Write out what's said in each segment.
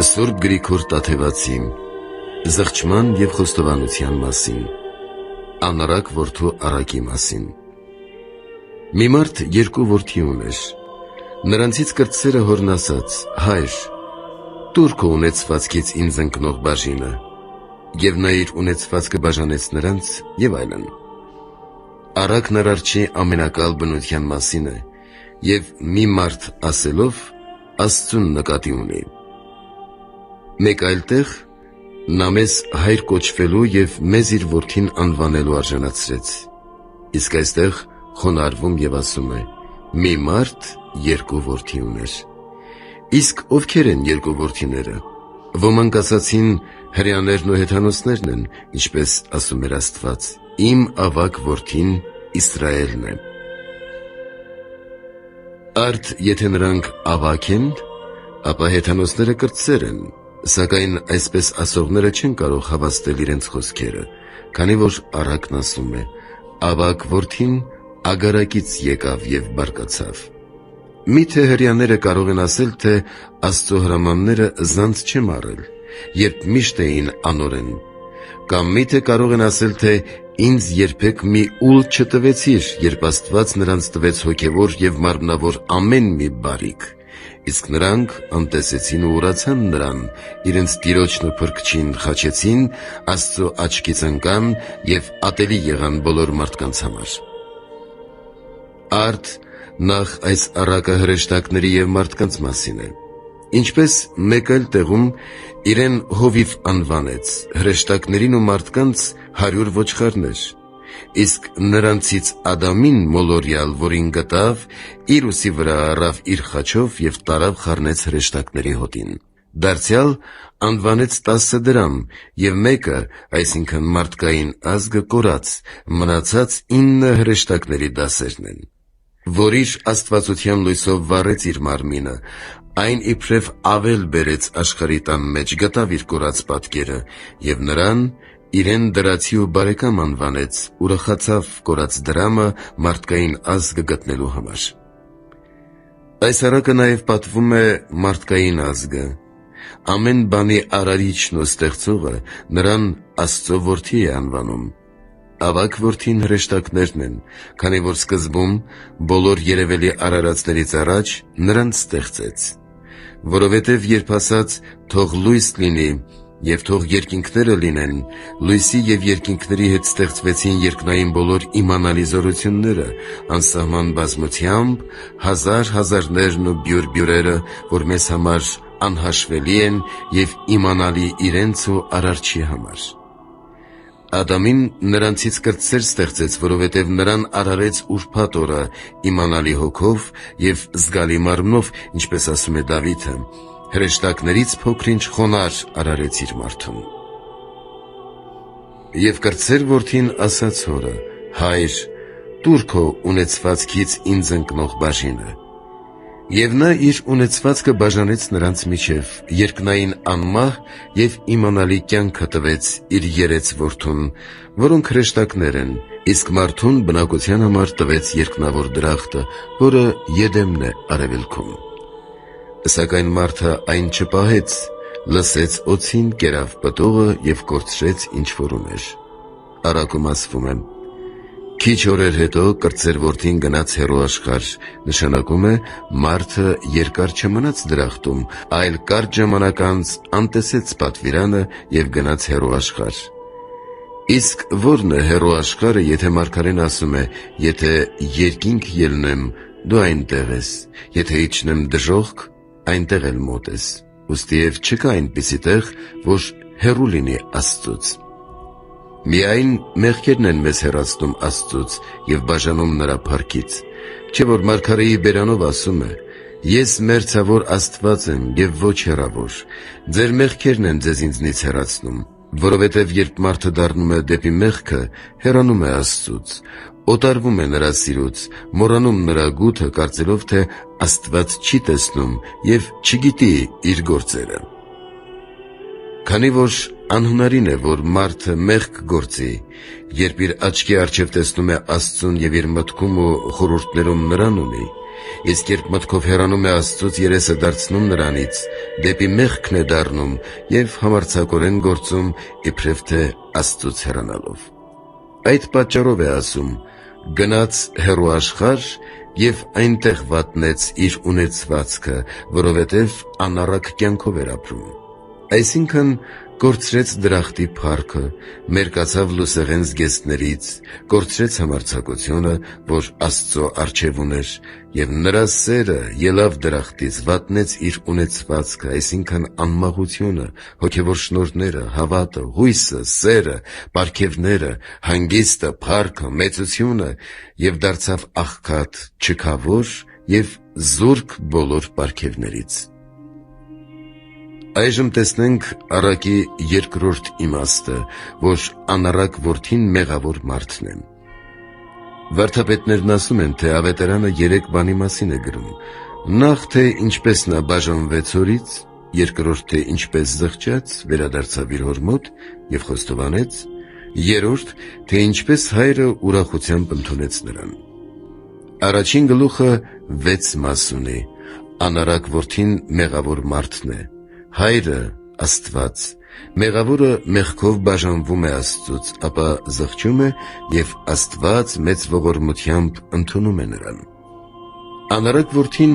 Սուրբ Գրիգոր Տաթևացի զղջման և խոստովանության մասին, անառակ որդու Արակի մասին։ Մի մարդ երկու որդի ուներ։ Նրանցից կրտսերը հորն ասաց. «Հայր, տուր քո ունեցվածքից ինձ ընկնող բաժինը», և նա իր ունեցվածքը բաժանեց նրանց և այլն։ Առակն Արարչի ամենակալ բնության մասին է, և մի մարդ ասելով Աստծուն նկատի ունի։ Մեկ այլ տեղ նա մեզ հայր կոչվելու և մեզ իր որդին անվանելու արժանացրեց։ Իսկ այստեղ խոնարհվում և ասում է. մի մարդ երկու որդի ուներ։ Իսկ ովքեր են երկու որդիները։ Ոմանք ասացին. հրեաներն ու հեթանոսներն են, ինչպես ասում էր Աստված. իմ ավագ որդին Իսրայելն է։ Արդ եթե նրանք ավագ են, ապա հեթանոսները կրտսեր են, սակայն այսպես ասողները չեն կարող հավաստել իրենց խոսքերը, քանի որ Առակն ասում է. ավագ որդին Ագարակից եկավ և բարկացավ։ Միթե հրեաները կարող են ասել, թե Աստծո հրամանները զանց չեմ առել, երբ միշտ էին անօրեն, կամ միթե կարող են ասել, թե ինձ երբեք մի ուլ չտվեցիր, երբ Աստված նրանց տվեց հոգևոր և մարմնավոր ամեն մի բարիք։ Իսկ նրանք անտեսեցին ու ուրացան նրան, իրենց տիրոջն ու փրկչին խաչեցին, Աստծո աչքից ընկան և ատելի եղան բոլոր մարդկանց համար։ Արդ նախ այս առակը հրեշտակների և մարդկանց մասին է։ Ինչպես մեկ այլ տեղում իրեն Հովիվ անվանեց, հրեշտակներին ու մարդկանց 100 ոչխարներ, իսկ նրանցից Ադամին մոլորյալ, որին գտավ, իր ուսի վրա առավ իր խաչով և տարավ խառնեց հրեշտակների հոտին։ Դարձյալ անվանեց 10 դրամ, և մեկը, այսինքն մարդկային ազգը, կորած, մնացած 9 հրեշտակների դասերն են։ Որ իր աստվածության լույսով վառեց իր մարմինը, այն իբրև ավել բերեց աշխարհի տան մեջ, գտավ իր կորած պատկերը, և նրան իրեն դրացի ու բարեկամ անվանեց, ուրախացավ կորած դրամը մարդկային ազգը գտնելու համար։ Այս առակը նաև պատվում է մարդկային ազգը։ Ամեն բանի արարիչն ու ստեղծողը նրան Աստծո որդի է անվանում։ Ավագ որդին հրեշտակներն են, քանի որ սկզբում բոլոր երևելի արարածներից առաջ նրանց ստեղծեց։ Որովհետև երբ ասաց. «Թող լույս լինի» և «Թող երկինքները լինեն», լույսի և երկինքների հետ ստեղծվեցին երկնային բոլոր իմանալի զորությունները, անսահման բազմությամբ, հազար հազարներն ու բյուրբյուրերը, որ մեզ համար անհաշվելի են և իմանալի իրենց ու Արարչի համար։ Ադամին նրանցից կրտսեր ստեղծեց, որովհետև նրան արարեց ուրբաթ օրը իմանալի հոգով և զգալի մարմնով, ինչպես ասում է Դավիթը. հրեշտակներից փոքր-ինչ խոնարհ արարեց իր մարդուն։ Եվ կրտսեր որդին ասաց հորը. «Հայր, տուր քո ունեցվածքից ինձ ընկնող բաժինը»։ Եվ նա իր ունեցվածքը բաժանեց նրանց միջև, երկնային անմահ և իմանալի կյանքը տվեց իր 3 որդուն, որոնք հրեշտակներ են, իսկ մարդուն բնակության համար տվեց երկնավոր դրախտը, որը Եդեմն է արևելքում։ Սակայն մարդը այն չպահեց, լսեց օձին, կերավ պտուղը և կորցրեց, ինչ որ ուներ։ Առակում ասվում է. քիչ օրեր հետո կրտսեր որդին գնաց հեռու աշխարհ, նշանակում է մարդը երկար չմնաց դրախտում, այլ կարճ ժամանակ անց անտեսեց պատվիրանը և գնաց հեռու աշխարհ։ Իսկ ո՞րն է հեռու աշխարհը, եթե մարգարեն ասում է. «Եթե երկինք ելնեմ, դու այնտեղ ես, եթե իջնեմ դժոխք, այնտեղ էլ մոտ ես»։ Ուստիև չկա այնպիսի տեղ, որ հեռու լինի Աստծուց։ Միայն մեղքերն են մեզ հեռացնում Աստծուց և բաժանում նրա փառքից։ Չէ՞ որ մարգարեի բերանով ասում է. «Ես մերձավոր Աստված եմ և ոչ հեռավոր, ձեր մեղքերն են ձեզ ինձնից հեռացնում»։ Որովհետև երբ մարդը դառնում է դեպի մեղքը, հեռանում է Աստծուց, օտարվում է նրա սիրուց, մոռանում նրա գութը, կարծելով, թե Աստված չի տեսնում և չգիտի իր գործերը։ Քանի որ անհնարին է, որ մարդը մեղք գործի, երբ իր աչքի առջև տեսնում է Աստծուն և իր մտքում ու խորհուրդներում նրան ունի, Իսկ երբ մտքով հեռանում է Աստծուց, երեսը դարձնում նրանից, դեպի մեղքն է դառնում և համարձակորեն գործում, իբրև թե Աստծուց հեռանալով։ Այդ պատճառով է ասում. «Գնաց հեռու աշխարհ և այնտեղ վատնեց իր ունեցվածքը, որովհետև անառակ կյանքով էր ապրում»։ Այսինքն, կորցրեց դրախտի փառքը, մերկացավ լուսեղեն զգեստներից, կորցրեց համարձակությունը, որ Աստծո առջև ուներ, և նրա սերը ելավ դրախտից, վատնեց իր ունեցվածքը, այսինքն անմաղությունը, հոգևոր շնորհները, հավատը, հույսը, սերը, պարգևները, հանգիստը, փառքը, մեծությունը և դարձավ աղքատ, չքավոր և զուրկ բոլոր պարգևներից։ Այժմ տեսնենք առակի երկրորդ իմաստը, որ անառակ որդին մեղավոր մարդն է։ Վարդապետներն ասում են, թե ավետարանը 3 բանի մասին է գրում. նախ, թե ինչպես նա բաժանվեց հորից, երկրորդ, թե ինչպես զղջաց, վերադարձավ իր հոր մոտ և խոստովանեց, երրորդ, թե ինչպես հայրը ուրախությամբ ընդունեց նրան։ Առաջին գլուխը 6 մաս ունի։ Անառակ որդին մեղավոր մարդն է, հայրը Աստված, մեղավորը մեղքով բաժանվում է Աստծուց, ապա զղջում է և Աստված մեծ ողորմությամբ ընդունում է նրան։ Անառակ որդին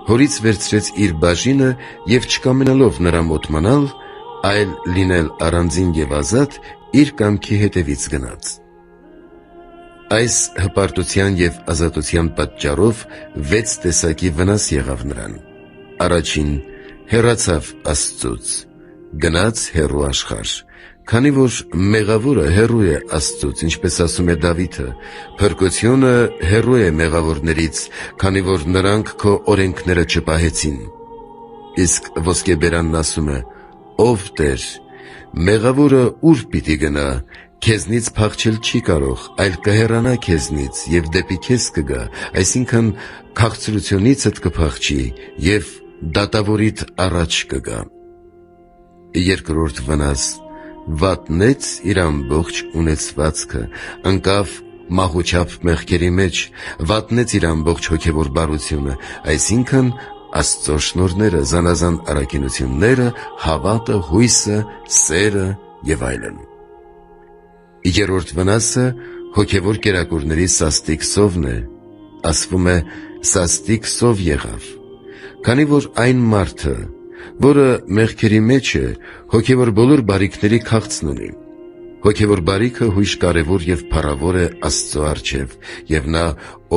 հորից վերցրեց իր բաժինը և չկամենալով նրա մոտ մնալ, այլ լինել առանձին և ազատ, իր կամքի հետևից գնաց։ Այս հպարտության և ազատության պատճառով 6 տեսակի վնաս եղավ նրան։ Առաջին՝ հեռացավ Աստծուց, գնաց հեռու աշխարհ, քանի որ մեղավորը հեռու է Աստծուց, ինչպես ասում է Դավիթը. «Փրկությունը հեռու է մեղավորներից, քանի որ նրանք քո օրենքները չպահեցին»։ Իսկ ոսկեբերանն ասում է. «Ով Տեր, մեղավորը ուր պիտի գնա, քեզնից փախչել չի կարող, այլ կհեռանա քեզնից և դեպի քեզ կգա, այսինքն քաղցրությունիցդ կփախչի և դատավորիդ առաջ կգա»։ Երկրորդ վնաս՝ վատնեց իր ամբողջ ունեցվածքը, ընկավ մահուչափ մեղքերի մեջ, վատնեց իր ամբողջ հոգևոր բարությունը, այսինքն Աստծո շնորհները, զանազան առաքինությունները, հավատը, հույսը, սերը և այլն։ Երրորդ վնասը հոգևոր կերակուրների սաստիկ սովն է, ասվում է սաստիկ սով եղավ, քանի որ այն մարդը, որը մեղքերի մեջ է, հոգևոր բոլոր բարիքների քաղցն ունի։ Հոգևոր բարիքը հույժ կարևոր և փառավոր է Աստծո առջև, և նա,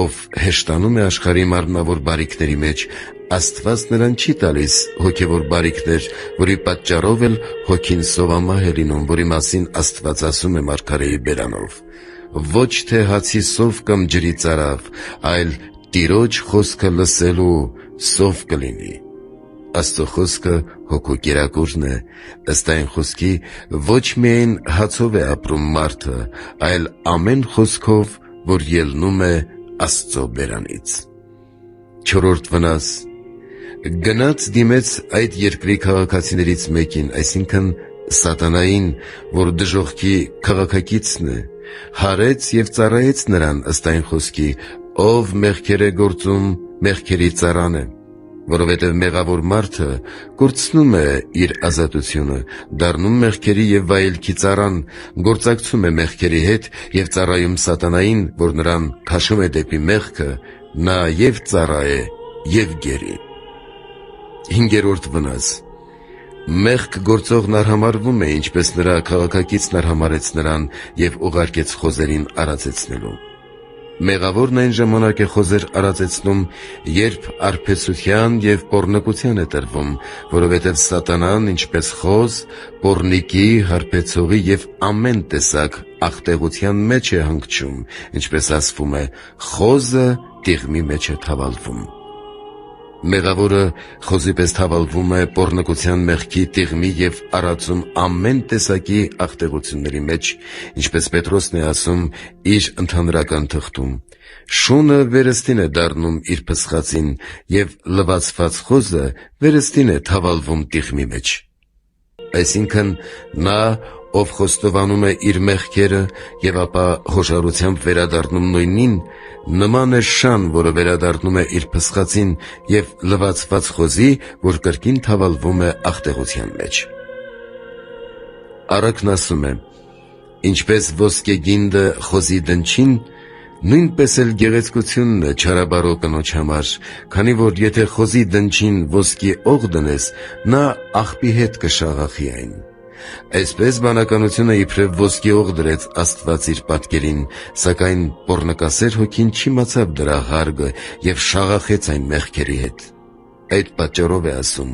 ով հեշտանում է աշխարհի մարմնավոր բարիքների մեջ, Աստված նրան չի տալիս հոգևոր բարիքներ, որի պատճառով էլ հոգին սովամահ է լինում, որի մասին Աստված ասում է մարգարեի բերանով. «Ոչ թե հացի սով կամ ջրի ծարավ, այլ Տիրոջ խոսքը լսելու սով կլինի»։ Աստծո խոսքը հոգու կերակուրն է, ըստ այն խոսքի, ոչ միայն հացով է ապրում մարդը, այլ ամեն խոսքով, որ ելնում է Աստծո բերանից։ Չորրորդ վնաս՝ գնաց դիմեց այդ երկրի քաղաքացիներից մեկին, այսինքն սատանային, որ դժոխքի քաղաքակիցն է, հարեց և ծառայեց նրան, ըստ այն խոսքի, ով մեղքեր է գործում, մեղքերի ծառան է։ Որովհետև մեղավոր մարդը կորցնում է իր ազատությունը, դառնում մեղքերի և վայելքի ծառան, գործակցում է մեղքերի հետ և ծառայում սատանային, որ նրան քաշում է դեպի մեղքը, նա և ծառա է, և գերի։ Հինգերորդ վնաս՝ մեղք գործողն արհամարհվում է, ինչպես նրա քաղաքակիցն արհամարհեց նրան և ուղարկեց խոզերին արածեցնելու։ Մեղավորն այն ժամանակ է խոզեր արածեցնում, երբ արբեցության և պոռնկության է տրվում, որովհետև սատանան, ինչպես խոզ, պոռնիկի, հարբեցողի և ամեն տեսակ աղտեղության մեջ է հանգչում, ինչպես ասվում է. «Խոզը տիղմի մեջ է թավալվում»։ Մեղավորը խոզի պես թավալվում է պոռնկության մեղքի տիղմի և արածում ամեն տեսակի աղտեղությունների մեջ, ինչպես Պետրոսն է ասում իր ընդհանրական թղթում. «Շունը վերստին է դառնում իր փսխածին, և լվացված խոզը վերստին է թավալվում տիղմի մեջ»։ Այսինքն նա, ով խոստովանում է իր մեղքերը եւ ապա հոժարությամբ վերադառնում նույնին, նման է շան, որը վերադառնում է իր փսխածին եւ լվացված խոզի, որ կրկին թավալվում է աղտեղության մեջ։ Առակն ասում է. ինչպես ոսկե գինդը խոզի դնչին, նույնպես էլ գեղեցկությունն է չարաբարո կնոջ համար, քանի որ եթե խոզի դնչին ոսկի օղ դնես, նա աղբի հետ կշաղախի այն։ Այսպես բանականությունը իբրև ոսկի օղ դրեց Աստված իր պատկերին, սակայն պոռնկասեր հոգին չիմացավ դրա հարգը եւ շաղախեց այն մեղքերի հետ։ Այդ պատճառով է ասում.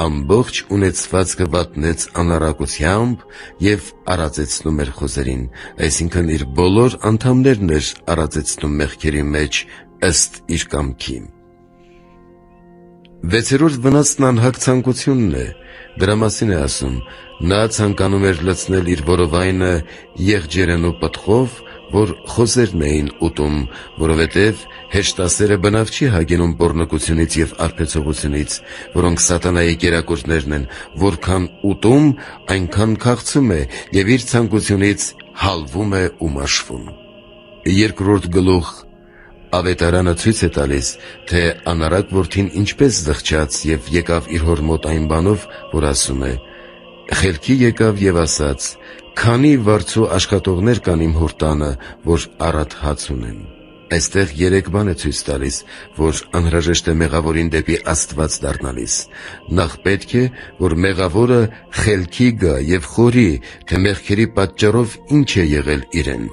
ամբողջ ունեցվածքը վատնեց անառակությամբ եւ արածեցնում էր խոզերին, այսինքն իր բոլոր անդամներն էր արածեցնում մեղքերի մեջ ըստ իր կամքի։ Վեցերորդ վնասն անհագ ցանկությունն է, դրա մասին է ասում. նա ցանկանում էր լցնել իր որովայնը եղջերենու պտղով, որ խոզերն էին ուտում, որովհետև հեշտասերը բնավ չի հագենում պոռնկությունից եւ արբեցողությունից, որոնք սատանայի կերակուրներն են, որքան ուտում, այնքան քաղցում է եւ իր ցանկությունից հալվում է ու մաշվում։ Երկրորդ գլուխ Ավետարանը ցույց է տալիս, թե անառակ որդին ինչպես զղջաց եւ եկավ իր հոր մոտ այն բանով, որ ասում է. խելքի եկավ եւ ասաց. քանի վարձու աշխատողներ կան իմ հոր տանը, որ առատ հաց ունեն։ Այստեղ 3 բան է ցույց տալիս, որ անհրաժեշտ է մեղավորին դեպի Աստված դառնալիս։ Նախ պետք է, որ մեղավորը խելքի գա եւ խորի, թե մեղքերի պատճառով ինչ է եղել իրեն։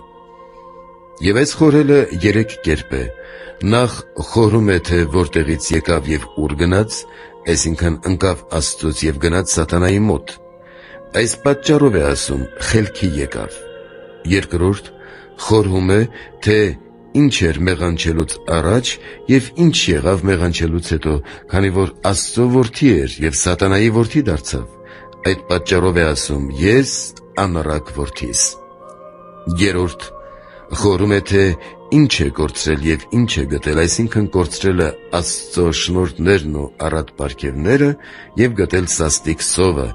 Եվ այս խորելը 3 կերպ է։ Նախ խորում է, թե որտեղից եկավ եւ ուր գնաց, այսինքն ընկավ Աստծուց եւ գնաց սատանայի մոտ։ Այս պատճառով է ասում խելքի եկավ։ Երկրորդ խորհում է, թե ինչ էր մեղանչելուց առաջ եւ ինչ եղավ մեղանչելուց հետո, քանի որ Աստծո որդի էր եւ սատանայի որդի դարձավ։ Այդ պատճառով է ասում. ես անառակ որդիս։ Երրորդ խորում է, թե ինչ է կորցրել եւ ինչ է գտել, այսինքն կորցրել է Աստծո շնորհներն ու առատ պարգևները եւ գտել սաստիկ սովը։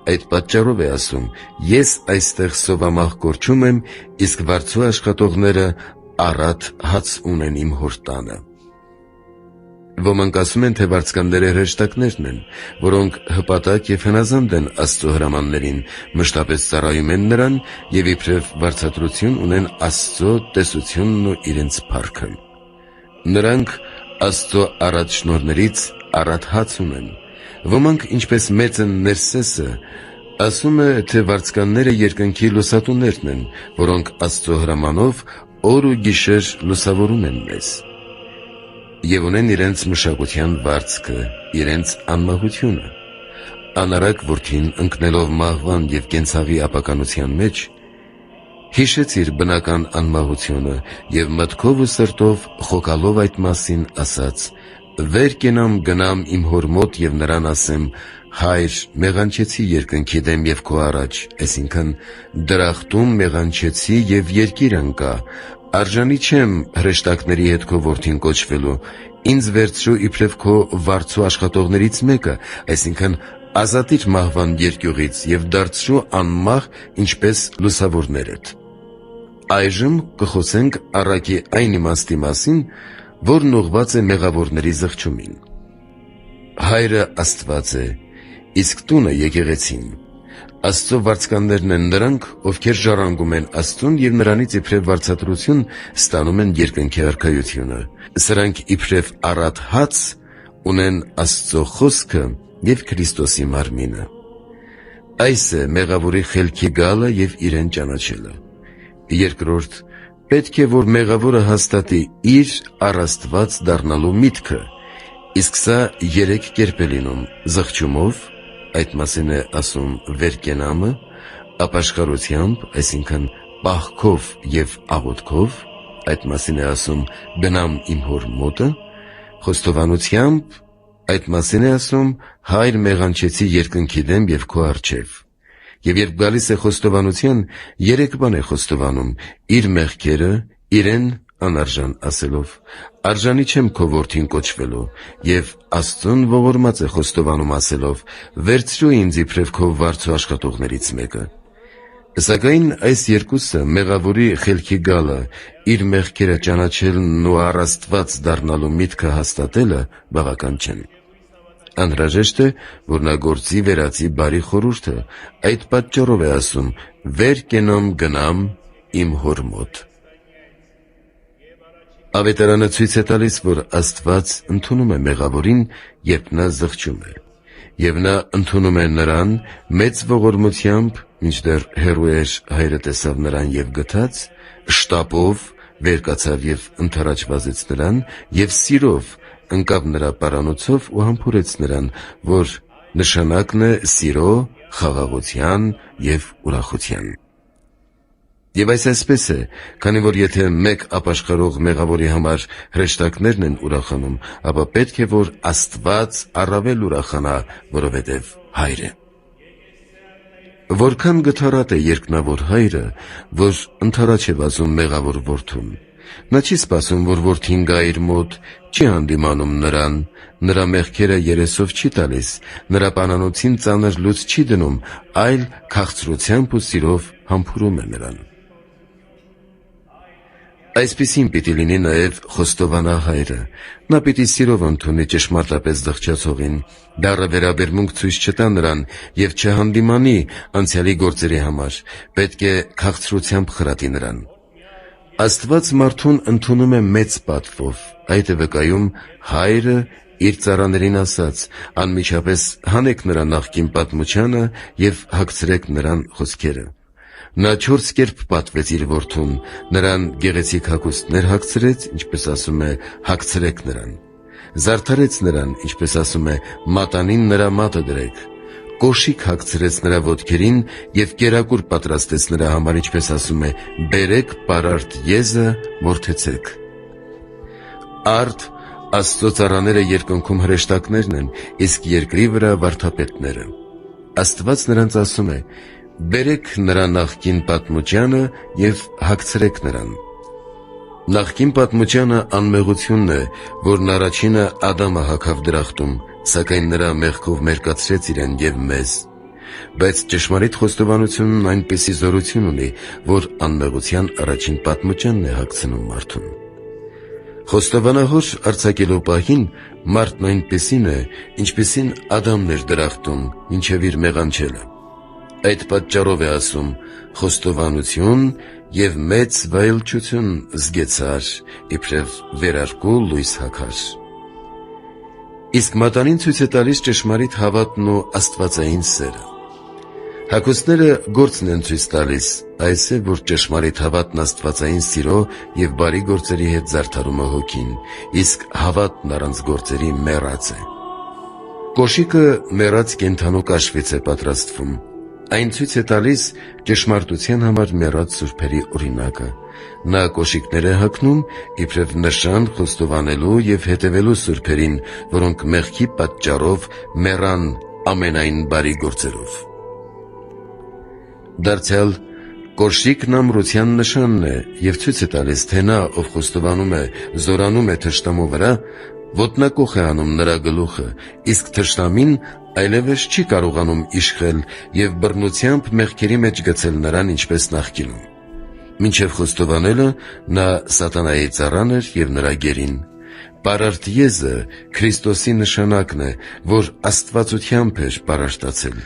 Այդ պատճառով է ասում. ես այստեղ սովամահ կորչում եմ, իսկ վարձու աշխատողները առատ հաց ունեն իմ հոր տանը։ Ոմանք ասում են, թե վարձկանները հրեշտակներն են, որոնք հպատակ եւ հնազանդ են Աստծո հրամաններին, մշտապես ծառայում են նրան եւ իբրև վարձատրություն ունեն Աստծո տեսությունն ու իրենց փառքը։ Նրանք Աստծո առատ շնորհներից առատ հաց ունեն։ Ոմանք, ինչպես մեծն Ներսեսը, ասում է, թե վարձկանները երկնքի լուսատուներն են, որոնք Աստծո հրամանով օր ու գիշեր լուսավորում են մեզ։ Եվ ունեն իրենց մշակության վարձքը, իրենց անմահությունը։ Անառակ որդին ընկնելով մահվան եւ կենցաղի ապականության մեջ, հիշեց իր բնական անմահությունը եւ մտքով ու սրտով խոկալով այդ մասին ասաց. վեր կենամ գնամ իմ հոր մոտ եւ նրան ասեմ. հայր, մեղանչեցի երկնքի դեմ եւ քո առաջ, այսինքն դրախտում մեղանչեցի եւ երկիր անկա, արժանի չեմ հրեշտակների հետ քո որդին կոչվելու, ինձ վերցրու իբրև քո վարձու աշխատողներից մեկը, այսինքն ազատիր մահվան երկյուղից եւ դարձրու անմահ ինչպես լուսավորներդ։ Այժմ կխոսենք առակի այն իմաստի մասին, որն ուղղված է մեղավորների զղջումին։ Հայրը Աստված է, իսկ տունը եկեղեցին։ Աստծո վարձկաններն են նրանք, ովքեր ժառանգում են Աստծուն եւ նրանից իբրև վարձատրություն ստանում են երկնքի արքայությունը։ Սրանք իբրև առատ հաց ունեն Աստծո խոսքը եւ Քրիստոսի մարմինը։ Այս է մեղավորի խելքի գալը եւ իրեն ճանաչելը։ Երկրորդ, պետք է, որ մեղավորը հաստատի իր առաստված դառնալու միտքը, իսկ սա 3 կերպ է լինում՝ զղջումով, այդ մասին է ասում վերկենամը, ապաշխարությամբ, այսինքն պահքով եւ աղոթքով, այդ մասին է ասում գնամ իմ հոր մոտը, խոստովանությամբ, այդ մասին է ասում հայր մեղանչեցի երկնքի դեմ եւ քո առջև։ Եվ երբ գալիս է խոստովանության, 3 բան է խոստովանում՝ իր մեղքերը, իրեն, անարժան ասելով. «Արժանի չեմ քո որդին կոչվելու», և Աստծուն ողորմած է խոստովանում ասելով. «Վերցրու ինձ իբրև քո վարձու աշխատողներից մեկը»։ Սակայն այս երկուսը մեղավորի խելքի գալը, իր մեղքերը ճանաչելն ու առ Աստված դառնալու միտքը հաստատելը բավական չեն։ Անհրաժեշտ է, որ նա գործի վերածի բարի խորհուրդը, այդ պատճառով է ասում. «Վեր կենամ գնամ իմ հոր մոտ»։ Ավետարանը ցույց է տալիս, որ Աստված ընդունում է մեղավորին, երբ նա զղջում է, և նա ընդունում է նրան մեծ ողորմությամբ, մինչդեռ հեռու էր, հայրը տեսավ նրան և գթաց, շտապով վեր կացավ և ընդառաջ վազեց նրան, և սիրով ընկավ նրա պարանոցով ու համբուրեց նրան, որ նշանակն է սիրո, խաղաղության և ուրախության։ Եվ այս այսպես է, քանի որ եթե մեկ ապաշխարող մեղավորի համար հրեշտակներն են ուրախանում, ապա պետք է, որ Աստված առավել ուրախանա, որովհետև Հայր է։ Որքան գթառատ է երկնավոր Հայրը, որ ընդառաջ է վազում մեղավոր որդուն։ Նա չի սպասում, որ որդին գա իր մոտ, չի հանդիմանում նրան, նրա մեղքերը երեսով չի տալիս, նրա պանանոցին ծանր լուց չի դնում, այլ քաղցրությամբ ու սիրով համբուրում է նրան։ Այսպիսին պիտի լինի նաև խոստովանա Հայրը։ Նա պիտի սիրով ընդունի ճշմարտապես զղջացողին, դառը վերաբերմունք ցույց չտա նրան և չհանդիմանի անցյալի գործերի համար, պետք է քաղցրությամբ խրատի նրան։ Աստված մարդուն ընդունում է մեծ պատվով, այդ է վկայում Հայրը իր ծառաներին ասաց. «Անմիջապես հանեք նրա նախկին պատմությանը և հագցրեք նրան խոսքերը»։ Նա 4 կերպ պատվեց իր որդուն, նրան գեղեցիկ հագուստներ հագցրեց, ինչպես ասում է. «Հագցրեք նրան»։ Զարդարեց նրան, ինչպես ասում է. «Մատանին նրա մատը դրեք»։ Կոշիկ հագցրեց նրա ոտքերին և կերակուր պատրաստեց նրա համար, ինչպես ասում է. «Բերեք պարարտ եզը, որդեցեք»։ Արդ Աստծո ծառաները երկնքում հրեշտակներն են, իսկ երկրի վրա վարդապետները։ Աստված նրանց ասում է. «Բերեք նրա նախկին պատմությանը և հագցրեք նրան»։ Նախկին պատմությանը անմեղությունն է, որն առաջինը Ադամը հագավ դրախտում, սակայն նրա մեղքով մերկացրեց իրեն և մեզ։ Բայց ճշմարիտ խոստովանությունն այնպիսի զորություն ունի, որ անմեղության առաջին պատմությանն է հագցնում մարդուն։ Խոստովանահոր արձակելու պահին մարդն այնպիսին է, ինչպիսին Ադամն էր դրախտում, մինչև իր մեղանչելը։ Այդ պատճառով է ասում. «Խոստովանություն և մեծ վայելչություն զգեցար, իբրև վերարկու լույս հագար»։ Իսկ մատանին ցույց է տալիս ճշմարիտ հավատն ու աստվածային սերը։ Հագուստները գործն են ցույց տալիս, այս է, որ ճշմարիտ հավատն աստվածային սիրո և բարի գործերի հետ զարդարում է հոգին, իսկ հավատն առանց գործերի մեռած է։ Կոշիկը մեռած կենդանու կաշվից է պատրաստվում։ Այն ցույց է տալիս ճշմարտության համար մեռած սուրբերի օրինակը։ Նա կոշիկներ է հագնում, իբրև նշան խոստովանելու և հետևելու սուրբերին, որոնք մեղքի պատճառով մեռան ամենայն բարի գործերով։ Դարձյալ կոշիկն ամրության նշանն է և ցույց է տալիս, թե նա, ով խոստովանում է, զորանում է թշնամու վրա, ոտնակոխ է անում նրա գլուխը, իսկ թշնամին այլևս չի կարողանում իշխել և բռնությամբ մեղքերի մեջ գցել նրան, ինչպես նախկինում։ Մինչև խոստովանելը նա սատանայի ծառան էր և նրա գերին։ Պարարտ եզը Քրիստոսի նշանակն է, որ աստվածությամբ էր պարարտացել։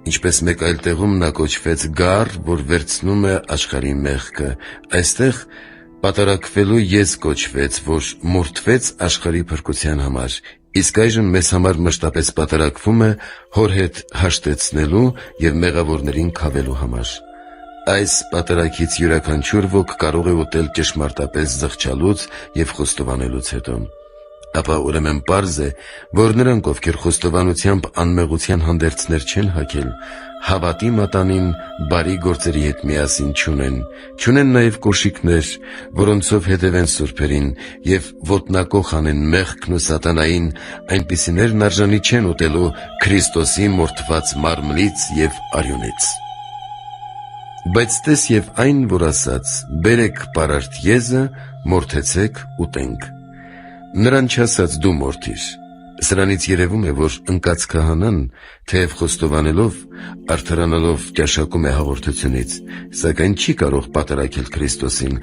Ինչպես մեկ այլ տեղում նա կոչվեց գառ, որ վերցնում է աշխարհի մեղքը, այստեղ պատարակվելու եզ կոչվեց, որ մորթվեց աշխարհի փրկության համար, իսկ այժմ մեզ համար մշտապես պատարակվում է Հոր հետ հաշտեցնելու և մեղավորներին քավելու համար։ Այս պատարագից յուրաքանչյուր ոք կարող է ուտել ճշմարտապես զղջալուց և խոստովանելուց հետո։ Ապա ուրեմն պարզ է, որ նրանք, ովքեր խոստովանությամբ անմեղության հանդերձներ չեն հագել, հավատի մատանին բարի գործերի հետ միասին չունեն նաև կոշիկներ, որոնցով հետևեն սուրբերին և ոտնակոխ անեն մեղքն ու սատանային, այնպիսիներն արժանի չեն ուտելու Քրիստոսի մորթված մարմնից և արյունից։ Բայց տես և այն, որ ասաց. «Բերեք պարարտ եզը, մորթեցեք, ուտենք։ Նրան չասաց դու մորթիր։ Սրանից երևում է, որ ընկած քահանան, թեև խոստովանելով, արդարանալով ճաշակում է հաղորդությունից, սակայն չի կարող պատառաքել Քրիստոսին,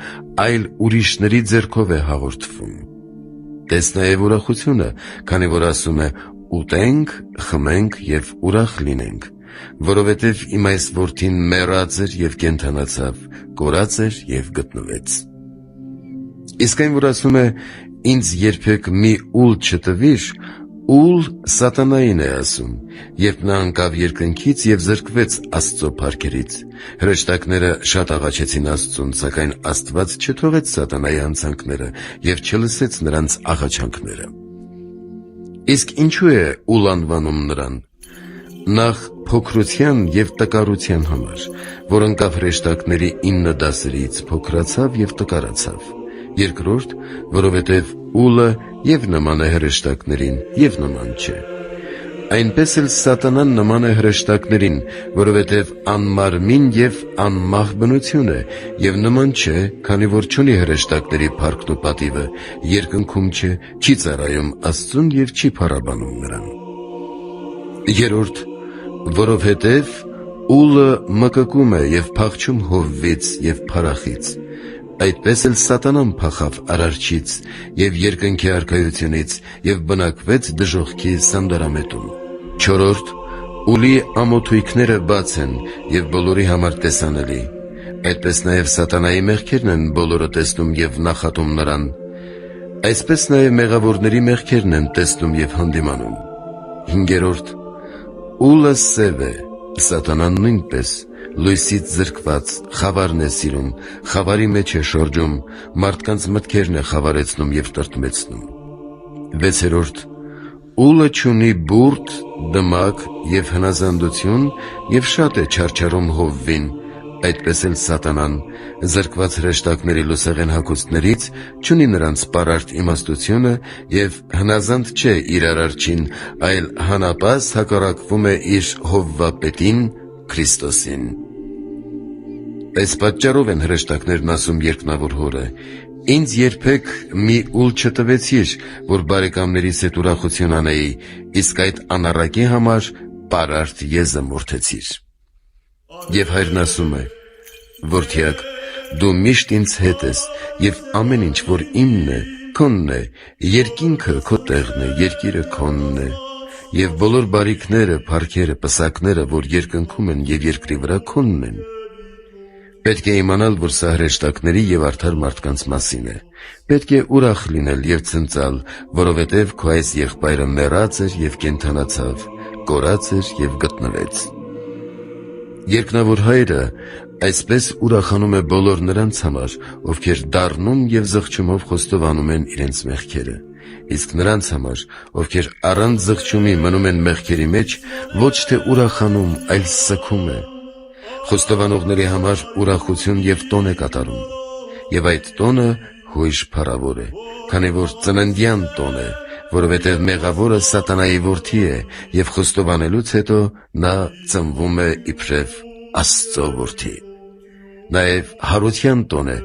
այլ ուրիշների ձեռքով է հաղորդվում։ Տես նաև ուրախությունը, քանի որ ասում է. «Ուտենք, խմենք և ուրախ լինենք, որովհետև իմ այս որդին մեռած էր և կենդանացավ, կորած էր և գտնվեց»։ Իսկ այն, որ ասում է. «Ինձ երբեք մի ուլ չտվիր», ուլ սատանային է ասում, երբ նա ընկավ երկնքից և զրկվեց Աստծո փառքերից։ Հրեշտակները շատ աղաչեցին Աստծուն, սակայն Աստված չթողեց սատանայի հանցանքները և չլսեց նրանց աղաչանքները։ Իսկ ինչու է ուլ անվանում նրան։ Նախ փոքրության և տկարության համար, որ ընկավ հրեշտակների 9 դասերից, փոքրացավ և տկարացավ։ Երկրորդ, որովհետև ուլը և նման է հրեշտակներին, և նման չէ։ Այնպես էլ սատանան նման է հրեշտակներին, որովհետև անմարմին և անմահ բնություն է, և նման չէ, քանի որ չունի հրեշտակների փառքն ու պատիվը, երկնքում չէ, չի ծառայում Աստծուն և չի փառաբանում նրան։ Երրորդ, որովհետև ուլը մկկում է և փախչում հովվից և փարախից։ Այդպես էլ սատանան փախավ Արարչից և երկնքի արքայությունից և բնակվեց դժոխքի սանդարամետում։ Չորրորդ, ուլի ամոթույքները բաց են և բոլորի համար տեսանելի։ Այդպես նաև սատանայի մեղքերն են բոլորը տեսնում և նախատում նրան։ Այսպես նաև մեղավորների մեղքերն են տեսնում և հանդիմանում։ Հինգերորդ, ուլը սև է, սատանան նույնպես, լույսից զրկված, խավարն է սիրում, խավարի մեջ է շրջում, մարդկանց մտքերն է խավարեցնում և տրտմեցնում։ Վեցերորդ, ուլը չունի բուրդ, դմակ և հնազանդություն և շատ է չարչարում հովվին։ Այդպես էլ սատանան, զրկված հրեշտակների լուսեղեն հագուստներից, չունի նրանց պարարտ իմաստությունը և հնազանդ չէ իր Արարչին, այլ հանապազ հակառակվում է իր հովվապետին Քրիստոսին։ Այս պատճառով են հրեշտակներն ասում երկնավոր հորը. «Ինձ երբեք մի ուլ չտվեցիր, որ բարեկամներիս հետ ուրախություն անեի, իսկ այդ անառակի համար պարարտ եզը մորթեցիր»։ Եվ հայրն ասում է. «Որդյակ, դու միշտ ինձ հետ ես, և ամեն ինչ, որ իմն է, քոնն է, երկինքը քո տեղն է, երկիրը քոնն է, և բոլոր բարիքները, փառքերը, պսակները, որ երկնքում են և երկրի վրա, քոնն են»։ Պետք է իմանալ, որ սա հրեշտակների և արդար մարդկանց մասին է։ Պետք է ուրախ լինել և ցնծալ, որովհետև քո այս եղբայրը մեռած էր և կենդանացավ, կորած էր և գտնվեց։ Երկնավոր Հայրը այսպես ուրախանում է բոլոր նրանց համար, ովքեր դառնում և զղջումով խոստովանում են իրենց մեղքերը։ Իսկ նրանց համար, ովքեր առանց զղջումի մնում են մեղքերի մեջ, ոչ թե ուրախանում, այլ սգում է։ Խոստովանողների համար ուրախություն և տոն է կատարում։ Եվ այդ տոնը հույժ փառավոր է, քանի որ ծննդյան տոն է, որովհետև մեղավորը սատանայի որդի է, և խոստովանելուց հետո նա ծնվում է իբրև Աստծո որդի։ Նաև հարության տոն է,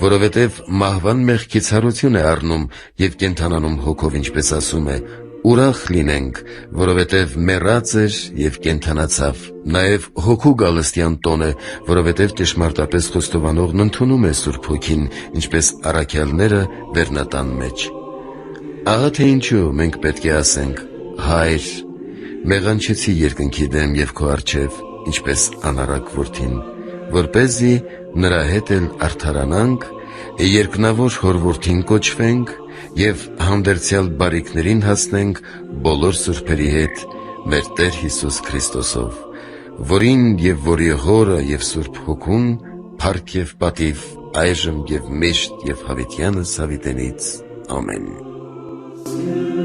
որովհետև մահվան մեղքից հարություն է առնում և կենդանանում հոգով, ինչպես ասում է. «Ուրախ լինենք, որովհետև մեռած էր և կենդանացավ»։ Նաև հոգու գալստյան տոն է, որովհետև ճշմարտապես խոստովանողն ընդունում է Սուրբ Հոգին, ինչպես առաքյալները վերնատան մեջ։ Ահա թե ինչու մենք պետք է ասենք. «Հա՛յր, մեղանչեցի երկնքի դեմ և քո առջև, ինչպես անառակ որդին, որպեսզի նրա հետ էլ արդարանանք, երկնավոր հոր որդին կոչվենք և հանդերձյալ բարիքներին հասնենք բոլոր սուրբերի հետ մեր Տեր Հիսուս Քրիստոսով, որին և որի Հորը և Սուրբ Հոգուն փառք և պատիվ այժմ և միշտ և հավիտյանս հավիտենից։ Ամեն։